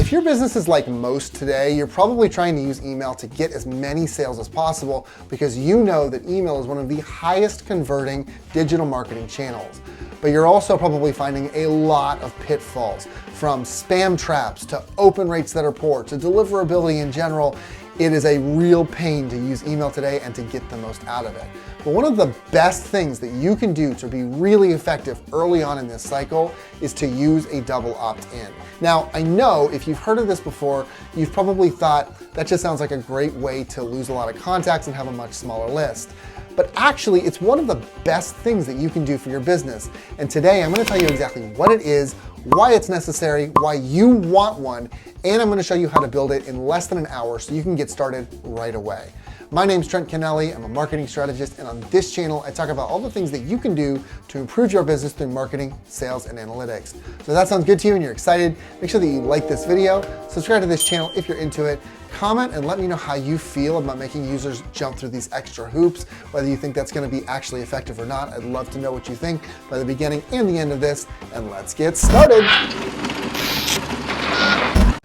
If your business is like most today, you're probably trying to use email to get as many sales as possible because you know that email is one of the highest converting digital marketing channels. But you're also probably finding a lot of pitfalls, from spam traps to open rates that are poor to deliverability in general. It is a real pain to use email today and to get the most out of it. But one of the best things that you can do to be really effective early on in this cycle is to use a double opt-in. Now, I know if you've heard of this before, you've probably thought that just sounds like a great way to lose a lot of contacts and have a much smaller list. But actually, it's one of the best things that you can do for your business. And today I'm going to tell you exactly what it is, why it's necessary, why you want one, and I'm going to show you how to build it in less than an hour so you can get started right away. My name's Trent Kennelly. I'm a marketing strategist, and on this channel, I talk about all the things that you can do to improve your business through marketing, sales, and analytics. So if that sounds good to you and you're excited, make sure that you like this video, subscribe to this channel if you're into it, comment and let me know how you feel about making users jump through these extra hoops, whether you think that's going to be actually effective or not. I'd love to know what you think by the beginning and the end of this, and let's get started.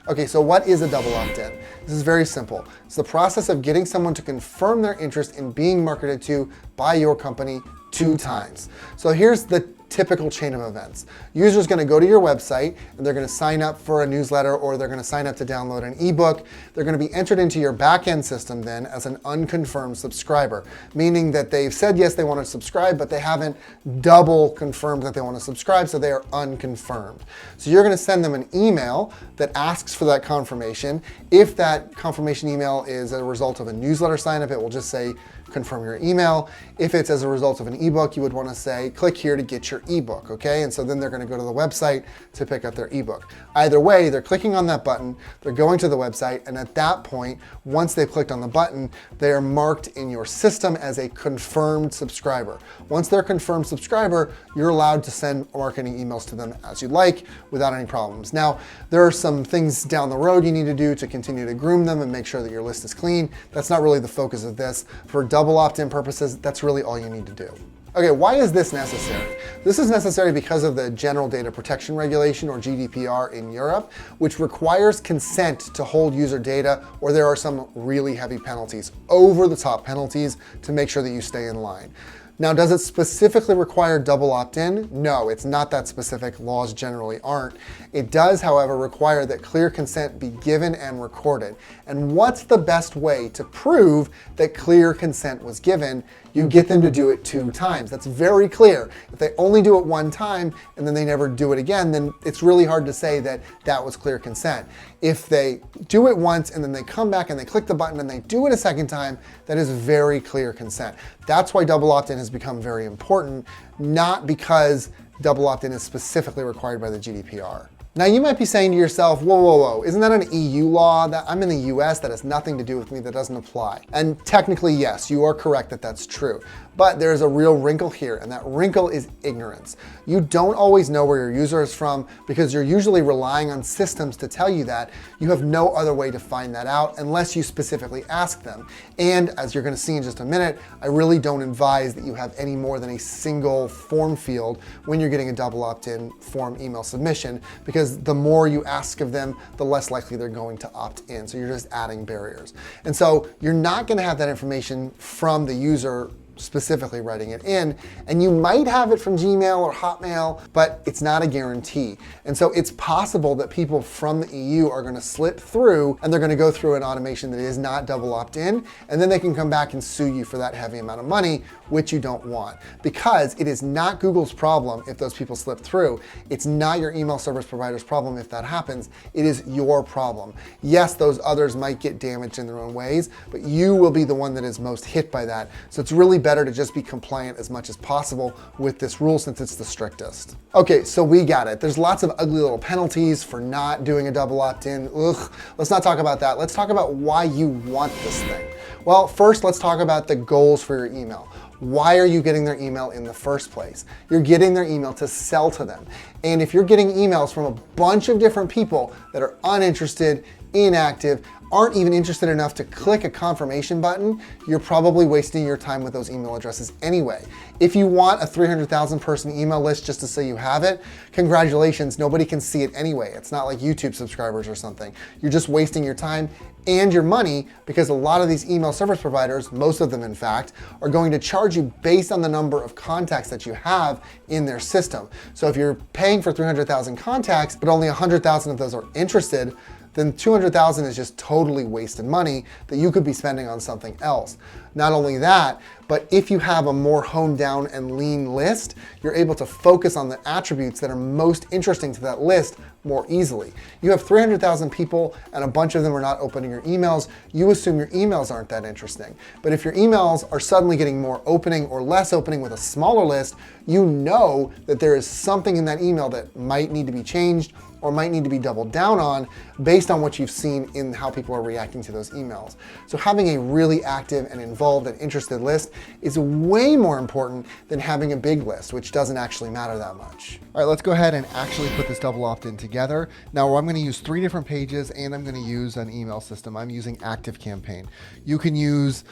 Okay, so what is a double opt-in? This is very simple. It's the process of getting someone to confirm their interest in being marketed to by your company 2 times. So here's the typical chain of events. User's gonna go to your website and they're gonna sign up for a newsletter, or they're gonna sign up to download an ebook. They're gonna be entered into your back-end system then as an unconfirmed subscriber, meaning that they've said yes, they wanna subscribe, but they haven't double confirmed that they wanna subscribe, so they are unconfirmed. So you're gonna send them an email that asks for that confirmation. If that confirmation email is a result of a newsletter sign-up, it will just say, confirm your email. If it's as a result of an ebook, you would want to say, click here to get your ebook, okay? And so then they're going to go to the website to pick up their ebook. Either way, they're clicking on that button, they're going to the website, and at that point, once they've clicked on the button, they are marked in your system as a confirmed subscriber. Once they're a confirmed subscriber, you're allowed to send marketing emails to them as you'd like without any problems. Now, there are some things down the road you need to do to continue to groom them and make sure that your list is clean. That's not really the focus of this. For double opt-in purposes, that's really all you need to do. Okay, why is this necessary? This is necessary because of the General Data Protection Regulation, or GDPR, in Europe, which requires consent to hold user data, or there are some really heavy penalties, over-the-top penalties, to make sure that you stay in line. Now, does it specifically require double opt-in? No, it's not that specific. Laws generally aren't. It does, however, require that clear consent be given and recorded. And what's the best way to prove that clear consent was given? You get them to do it 2 times. That's very clear. If they only do it 1 time and then they never do it again, then it's really hard to say that that was clear consent. If they do it once and then they come back and they click the button and they do it a second time, that is very clear consent. That's why double opt-in has become very important, not because double opt-in is specifically required by the GDPR. Now you might be saying to yourself, whoa, whoa, whoa, isn't that an EU law? That I'm in the US, that has nothing to do with me, that doesn't apply. And technically, yes, you are correct that that's true. But there's a real wrinkle here, and that wrinkle is ignorance. You don't always know where your user is from because you're usually relying on systems to tell you that. You have no other way to find that out unless you specifically ask them. And as you're gonna see in just a minute, I really don't advise that you have any more than a single form field when you're getting a double opt-in form email submission, because the more you ask of them, the less likely they're going to opt in. So you're just adding barriers. And so you're not gonna have that information from the user specifically writing it in, and you might have it from Gmail or Hotmail, but it's not a guarantee. And so it's possible that people from the EU are going to slip through, and they're going to go through an automation that is not double opt-in, and then they can come back and sue you for that heavy amount of money, which you don't want. Because it is not Google's problem if those people slip through. It's not your email service provider's problem if that happens. It is your problem. Yes, those others might get damaged in their own ways, but you will be the one that is most hit by that. So it's really better to just be compliant as much as possible with this rule, since it's the strictest. Okay, so we got it. There's lots of ugly little penalties for not doing a double opt-in. Ugh, let's not talk about that. Let's talk about why you want this thing. Well, first, let's talk about the goals for your email. Why are you getting their email in the first place? You're getting their email to sell to them. And if you're getting emails from a bunch of different people that are uninterested inactive, aren't even interested enough to click a confirmation button, you're probably wasting your time with those email addresses anyway. If you want a 300,000 person email list just to say you have it, congratulations, nobody can see it anyway. It's not like YouTube subscribers or something. You're just wasting your time and your money, because a lot of these email service providers, most of them in fact, are going to charge you based on the number of contacts that you have in their system. So if you're paying for 300,000 contacts, but only 100,000 of those are interested, then 200,000 is just totally wasted money that you could be spending on something else. Not only that, but if you have a more honed down and lean list, you're able to focus on the attributes that are most interesting to that list more easily. You have 300,000 people and a bunch of them are not opening your emails. You assume your emails aren't that interesting. But if your emails are suddenly getting more opening or less opening with a smaller list, you know that there is something in that email that might need to be changed or might need to be doubled down on based on what you've seen in how people are reacting to those emails. So having a really active and involved and interested list is way more important than having a big list, which doesn't actually matter that much. All right, let's go ahead and actually put this double opt-in together. Now I'm gonna use 3 different pages and I'm gonna use an email system. I'm using ActiveCampaign. You can use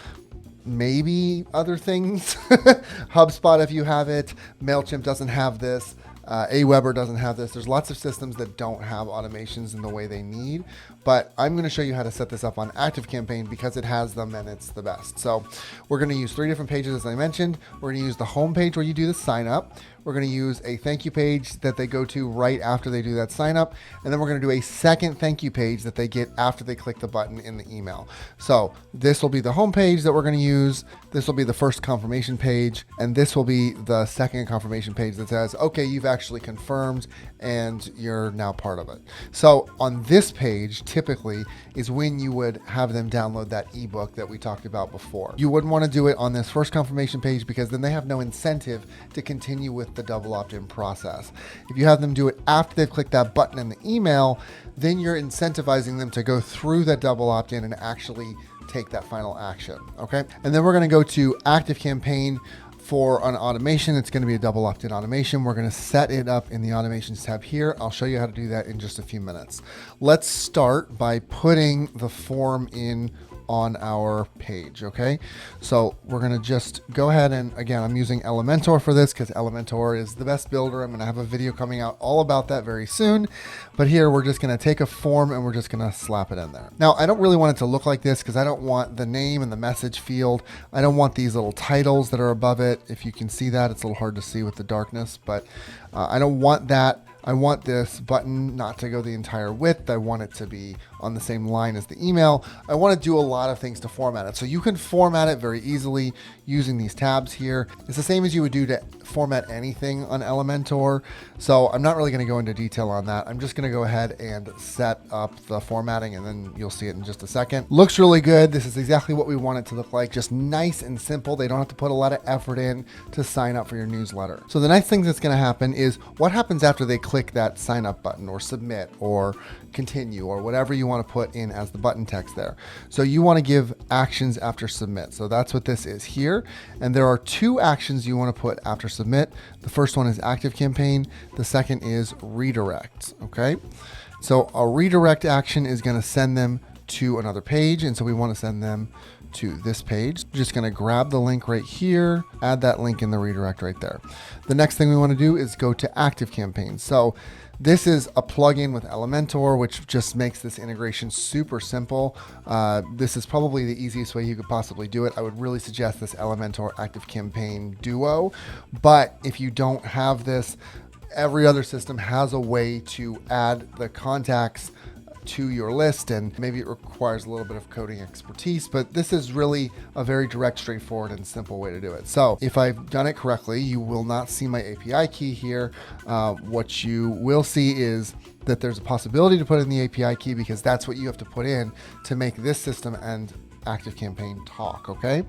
maybe other things. HubSpot if you have it. MailChimp doesn't have this. Aweber doesn't have this. There's lots of systems that don't have automations in the way they need, but I'm going to show you how to set this up on ActiveCampaign because it has them and it's the best. So we're going to use 3 different pages as I mentioned. We're going to use the home page where you do the sign up. We're going to use a thank you page that they go to right after they do that sign up. And then we're going to do a second thank you page that they get after they click the button in the email. So this will be the home page that we're going to use. This will be the first confirmation page. And this will be the second confirmation page that says, okay, you've actually confirmed and you're now part of it. So on this page, typically is when you would have them download that ebook that we talked about before. You wouldn't want to do it on this first confirmation page because then they have no incentive to continue with the double opt-in process. If you have them do it after they've clicked that button in the email, then you're incentivizing them to go through that double opt-in and actually take that final action, okay? And then we're gonna go to ActiveCampaign for an automation. It's going to be a double opt-in automation. We're going to set it up in the automations tab here. I'll show you how to do that in just a few minutes. Let's start by putting the form in on our page, okay? So we're gonna just go ahead and, again, I'm using Elementor for this because Elementor is the best builder. I'm gonna have a video coming out all about that very soon. But here we're just gonna take a form and we're just gonna slap it in there. Now, I don't really want it to look like this because I don't want the name and the message field. I don't want these little titles that are above it. If you can see that, it's a little hard to see with the darkness, but I don't want that. I want this button not to go the entire width. I want it to be on the same line as the email. I want to do a lot of things to format it. So you can format it very easily using these tabs here. It's the same as you would do to format anything on Elementor. So I'm not really going to go into detail on that. I'm just going to go ahead and set up the formatting and then you'll see it in just a second. Looks really good. This is exactly what we want it to look like. Just nice and simple. They don't have to put a lot of effort in to sign up for your newsletter. So the next thing that's going to happen is what happens after they click that sign up button or submit or continue or whatever you want to put in as the button text there. So you want to give actions after submit. So that's what this is here. And there are 2 actions you want to put after submit. The first one is ActiveCampaign. The second is redirect. Okay. So a redirect action is going to send them to another page. And so we want to send them to this page. We're just going to grab the link right here, add that link in the redirect right there. The next thing we want to do is go to ActiveCampaign. So this is a plugin with Elementor, which just makes this integration super simple. This is probably the easiest way you could possibly do it. I would really suggest this Elementor ActiveCampaign duo, but if you don't have this, every other system has a way to add the contacts to your list, and maybe it requires a little bit of coding expertise, but this is really a very direct, straightforward, and simple way to do it. So if I've done it correctly, you will not see my API key here. What you will see is that there's a possibility to put in the API key because that's what you have to put in to make this system and ActiveCampaign talk, okay?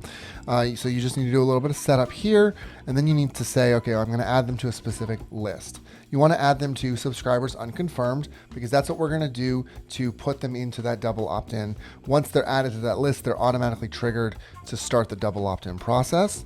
So you just need to do a little bit of setup here, and then you need to say, okay, I'm gonna add them to a specific list. You want to add them to subscribers unconfirmed because that's what we're going to do to put them into that double opt-in. Once they're added to that list, they're automatically triggered to start the double opt-in process.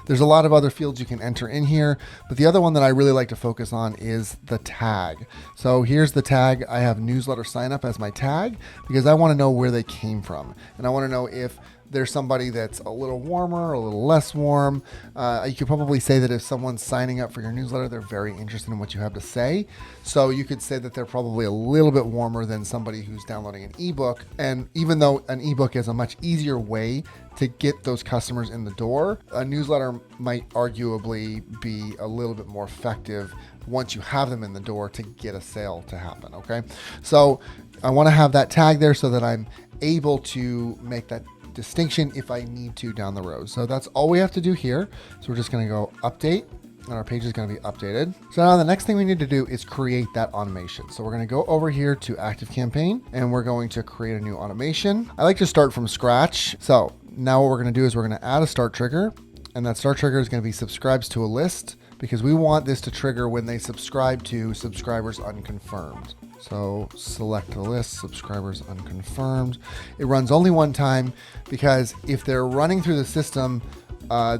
There's a lot of other fields you can enter in here, but the other one that I really like to focus on is the tag. So here's the tag. I have newsletter sign up as my tag because I want to know where they came from. And I want to know if there's somebody that's a little warmer, a little less warm. You could probably say that if someone's signing up for your newsletter, they're very interested in what you have to say. So you could say that they're probably a little bit warmer than somebody who's downloading an ebook. And even though an ebook is a much easier way to get those customers in the door, a newsletter might arguably be a little bit more effective once you have them in the door to get a sale to happen, okay? So I want to have that tag there so that I'm able to make that distinction if I need to down the road. So that's all we have to do here. So we're just going to go update and our page is going to be updated. So now the next thing we need to do is create that automation. So we're going to go over here to ActiveCampaign and we're going to create a new automation. I like to start from scratch. So now what we're going to do is we're going to add a start trigger, and that start trigger is going to be subscribes to a list because we want this to trigger when they subscribe to subscribers unconfirmed. So select the list, subscribers unconfirmed. It runs only one time because if they're running through the system,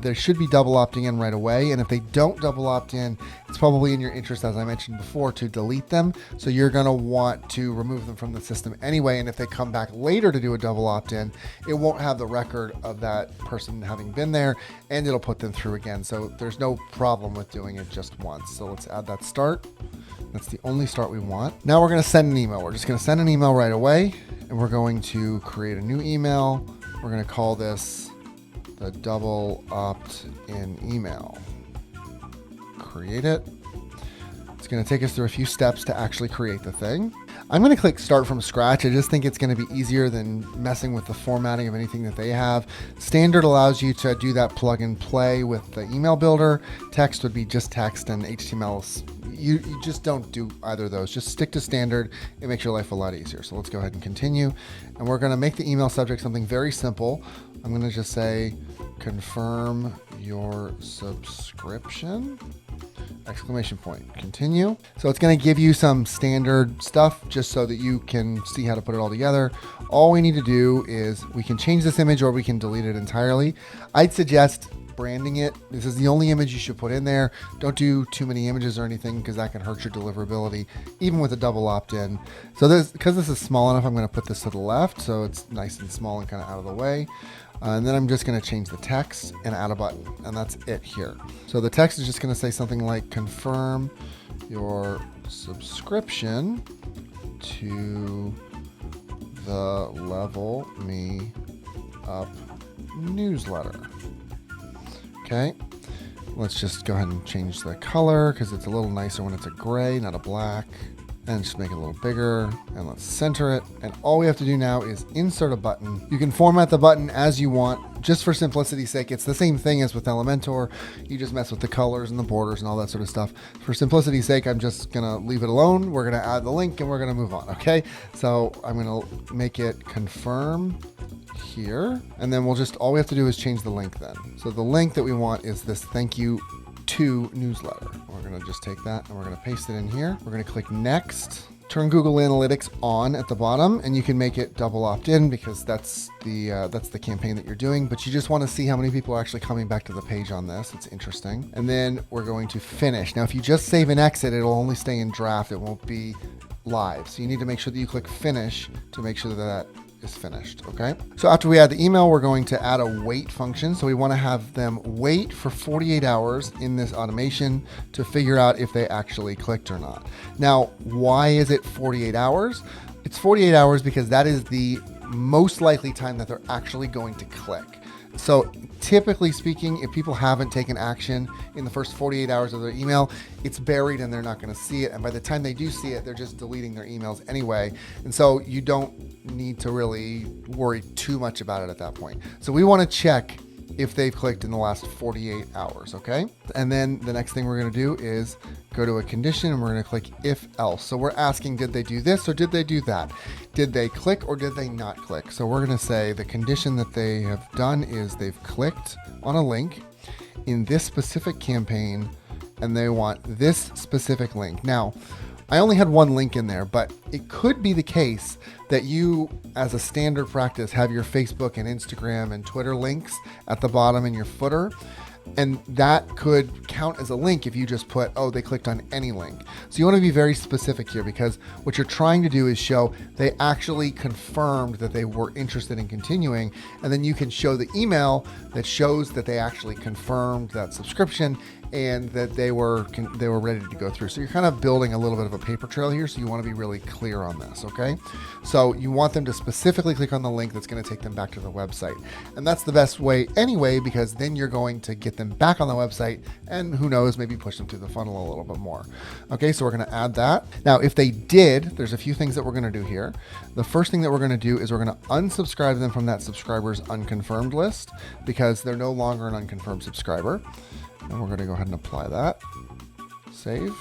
there should be double opting in right away. And if they don't double opt in, it's probably in your interest, as I mentioned before, to delete them. So you're going to want to remove them from the system anyway. And if they come back later to do a double opt-in, it won't have the record of that person having been there and it'll put them through again. So there's no problem with doing it just once. So let's add that start. That's the only start we want. Now we're going to send an email. We're just going to send an email right away and we're going to create a new email. We're going to call this the double opt-in email. Create it. It's going to take us through a few steps to actually create the thing. I'm going to click start from scratch. I just think it's going to be easier than messing with the formatting of anything that they have. Standard allows you to do that plug and play with the email builder. Text would be just text, and HTML, you just don't do either of those. Just stick to standard. It makes your life a lot easier. So let's go ahead and continue. And we're going to make the email subject something very simple. I'm going to just say, confirm your subscription, exclamation point, continue. So it's going to give you some standard stuff just so that you can see how to put it all together. All we need to do is we can change this image or we can delete it entirely. I'd suggest branding it. This is the only image you should put in there. Don't do too many images or anything because that can hurt your deliverability, even with a double opt-in. So because this is small enough, I'm going to put this to the left so it's nice and small and kind of out of the way. And then I'm just going to change the text and add a button, and that's it here. So the text is just going to say something like, confirm your subscription to the Level Me Up newsletter. Okay, let's just go ahead and change the color because it's a little nicer when it's a gray, not a black. And just make it a little bigger, and let's center it. And all we have to do now is insert a button. You can format the button as you want, just for simplicity's sake. It's the same thing as with Elementor. You just mess with the colors and the borders and all that sort of stuff. For simplicity's sake, I'm just gonna leave it alone. We're gonna add the link and we're gonna move on, okay? So I'm gonna make it confirm here, and then all we have to do is change the link then. So the link that we want is this thank you to newsletter. We're going to just take that and we're going to paste it in here. We're going to click next. Turn Google Analytics on at the bottom, and you can make it double opt-in because that's the campaign that you're doing, but you just want to see how many people are actually coming back to the page on this. It's interesting. And then we're going to finish. Now, if you just save and exit, it'll only stay in draft. It won't be live. So you need to make sure that you click finish to make sure that is finished, okay? So after we add the email, we're going to add a wait function. So we want to have them wait for 48 hours in this automation to figure out if they actually clicked or not. Now, why is it 48 hours? It's 48 hours because that is the most likely time that they're actually going to click. So typically speaking, if people haven't taken action in the first 48 hours of their email, it's buried and they're not going to see it. And by the time they do see it, they're just deleting their emails anyway. And so you don't need to really worry too much about it at that point. So we want to check if they've clicked in the last 48 hours, okay? And then the next thing we're going to do is go to a condition and we're going to click if else. So we're asking, did they do this or did they do that? Did they click or did they not click? So we're going to say the condition that they have done is they've clicked on a link in this specific campaign and they want this specific link. Now, I only had one link in there, but it could be the case that you, as a standard practice, have your Facebook and Instagram and Twitter links at the bottom in your footer. And that could count as a link if you just put, oh, they clicked on any link. So you want to be very specific here, because what you're trying to do is show they actually confirmed that they were interested in continuing. And then you can show the email that shows that they actually confirmed that subscription and that they were ready to go through. So you're kind of building a little bit of a paper trail here. So you want to be really clear on this, okay? So you want them to specifically click on the link that's going to take them back to the website. And that's the best way anyway, because then you're going to get them back on the website and who knows, maybe push them through the funnel a little bit more. Okay, so we're going to add that. Now, if they did, there's a few things that we're going to do here. The first thing that we're going to do is we're going to unsubscribe them from that subscribers unconfirmed list because they're no longer an unconfirmed subscriber. And we're going to go ahead and apply that. Save.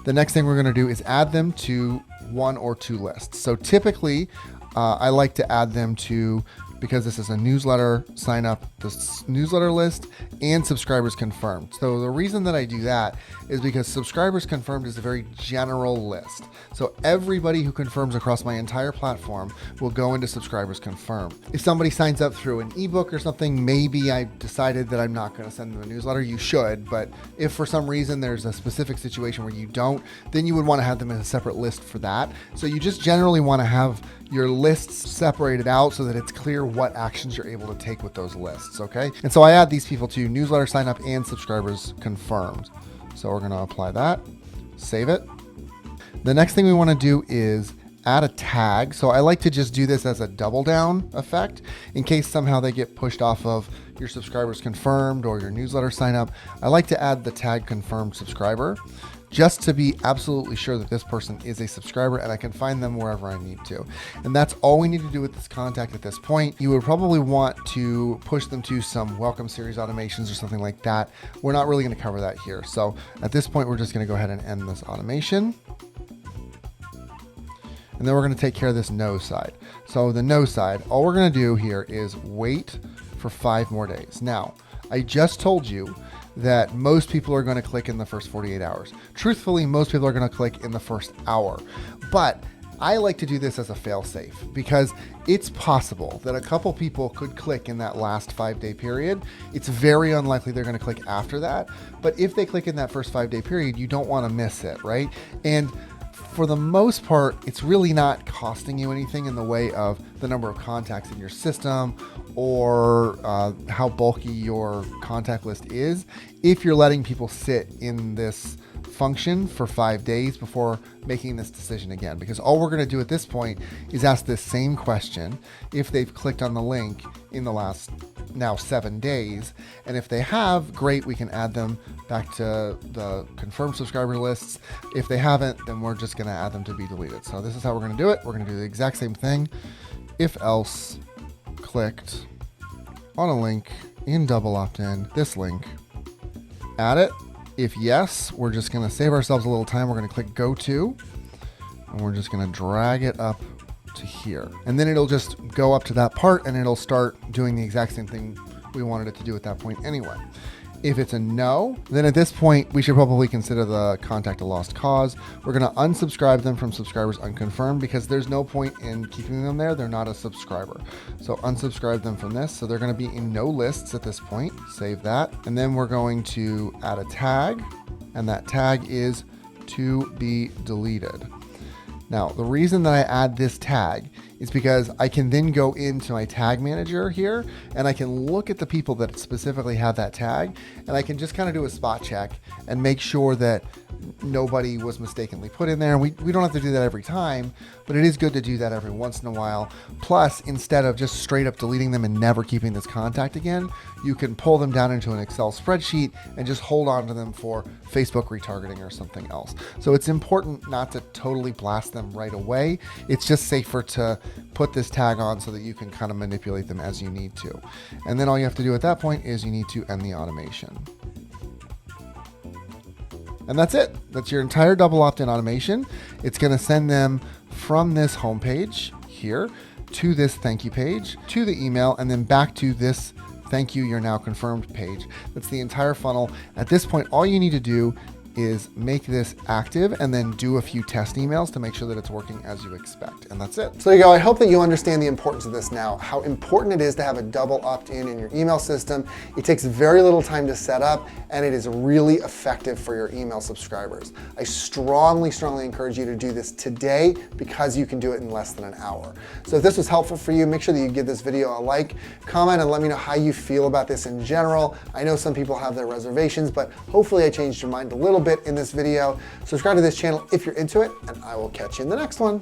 The next thing we're going to do is add them to one or two lists. So typically, I like to add them to, because this is a newsletter, sign up this newsletter list and subscribers confirmed. So the reason that I do that is because subscribers confirmed is a very general list. So everybody who confirms across my entire platform will go into subscribers confirmed. If somebody signs up through an ebook or something, maybe I decided that I'm not going to send them a newsletter. You should, but if for some reason there's a specific situation where you don't, then you would want to have them in a separate list for that. So you just generally want to have your lists separated out so that it's clear what actions you're able to take with those lists, okay? And so I add these people to newsletter sign up and subscribers confirmed. So we're going to apply that, save it. The next thing we want to do is add a tag. So I like to just do this as a double down effect in case somehow they get pushed off of your subscribers confirmed or your newsletter sign up. I like to add the tag confirmed subscriber just to be absolutely sure that this person is a subscriber and I can find them wherever I need to. And that's all we need to do with this contact at this point. You would probably want to push them to some welcome series automations or something like that. We're not really going to cover that here. So at this point, we're just going to go ahead and end this automation. And then we're going to take care of this no side. So the no side, all we're going to do here is wait for 5 more days. Now, I just told you that most people are going to click in the first 48 hours. Truthfully, most people are going to click in the first hour. But I like to do this as a fail-safe because it's possible that a couple people could click in that last 5-day period. It's very unlikely they're going to click after that. But if they click in that first 5-day period, you don't want to miss it, right? And for the most part, it's really not costing you anything in the way of the number of contacts in your system or how bulky your contact list is if you're letting people sit in this function for 5 days before making this decision again. Because all we're going to do at this point is ask this same question if they've clicked on the link in the last now 7 days. And if they have, great, we can add them back to the confirmed subscriber lists. If they haven't, then we're just going to add them to be deleted. So this is how we're going to do it. We're going to do the exact same thing. If else clicked on a link in double opt-in, this link, add it. If yes, we're just going to save ourselves a little time. We're going to click go to, and we're just going to drag it up to here. And then it'll just go up to that part and it'll start doing the exact same thing we wanted it to do at that point anyway. If it's a no, then at this point, we should probably consider the contact a lost cause. We're going to unsubscribe them from subscribers unconfirmed because there's no point in keeping them there. They're not a subscriber. So unsubscribe them from this. So they're going to be in no lists at this point. Save that. And then we're going to add a tag, and that tag is to be deleted. Now, the reason that I add this tag is because I can then go into my tag manager here and I can look at the people that specifically have that tag, and I can just kind of do a spot check and make sure that nobody was mistakenly put in there. We don't have to do that every time, but it is good to do that every once in a while. Plus, instead of just straight up deleting them and never keeping this contact again, you can pull them down into an Excel spreadsheet and just hold on to them for Facebook retargeting or something else. So it's important not to totally blast them right away. It's just safer to put this tag on so that you can kind of manipulate them as you need to. And then all you have to do at that point is you need to end the automation. And that's it. That's your entire double opt-in automation. It's going to send them from this homepage here to this thank you page, to the email, and then back to this thank you, you're now confirmed page. That's the entire funnel. At this point, all you need to do is make this active and then do a few test emails to make sure that it's working as you expect. And that's it. So there you go. I hope that you understand the importance of this now, how important it is to have a double opt-in in your email system. It takes very little time to set up, and it is really effective for your email subscribers. I strongly, strongly encourage you to do this today because you can do it in less than an hour. So if this was helpful for you, make sure that you give this video a like, comment, and let me know how you feel about this in general. I know some people have their reservations, but hopefully I changed your mind a little bit in this video. Subscribe to this channel if you're into it, and I will catch you in the next one.